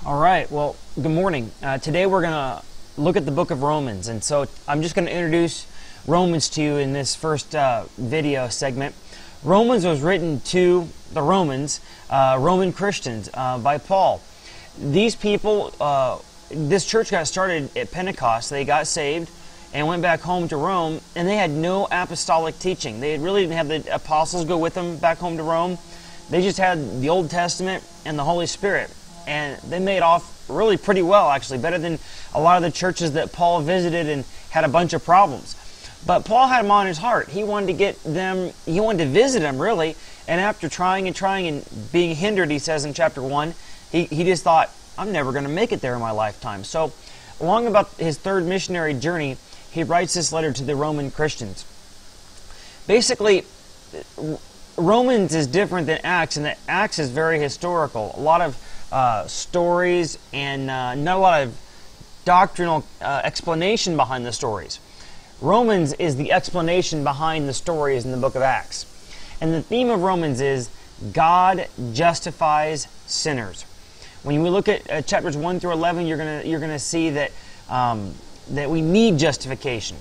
All right, well, good morning. Today we're going to look at the book of Romans, and so I'm just going to introduce Romans to you in this first video segment. Romans was written to the Romans, Roman Christians, by Paul. These people, this church got started at Pentecost. They got saved and went back home to Rome, and they had no apostolic teaching. They really didn't have the apostles go with them back home to Rome. They just had the Old Testament and the Holy Spirit. And they made off really pretty well, actually, better than a lot of the churches that Paul visited and had a bunch of problems. But Paul had them on his heart. He wanted to get them, he wanted to visit them, really. And after trying and being hindered, he says in chapter 1, he just thought, I'm never going to make it there in my lifetime. So, along about his third missionary journey, he writes this letter to the Roman Christians. Basically, Romans is different than Acts, and that Acts is very historical. A lot of stories and not a lot of doctrinal explanation behind the stories. Romans is the explanation behind the stories in the book of Acts. And the theme of Romans is God justifies sinners. When we look at chapters 1 through 11, you're gonna see that that we need justification,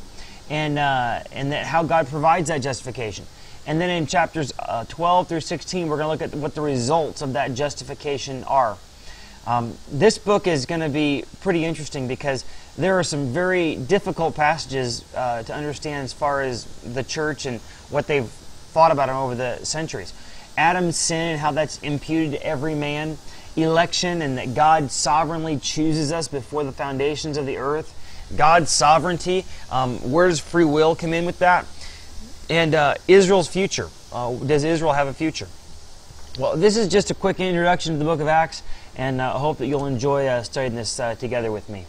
and that how God provides that justification. And then in chapters 12 through 16, we're going to look at what the results of that justification are. This book is going to be pretty interesting because there are some very difficult passages to understand as far as the church and what they've thought about it over the centuries. Adam's sin and how that's imputed to every man. Election and that God sovereignly chooses us before the foundations of the earth. God's sovereignty. Where does free will come in with that? And Israel's future. Does Israel have a future? Well, this is just a quick introduction to the book of Acts, and I hope that you'll enjoy studying this together with me.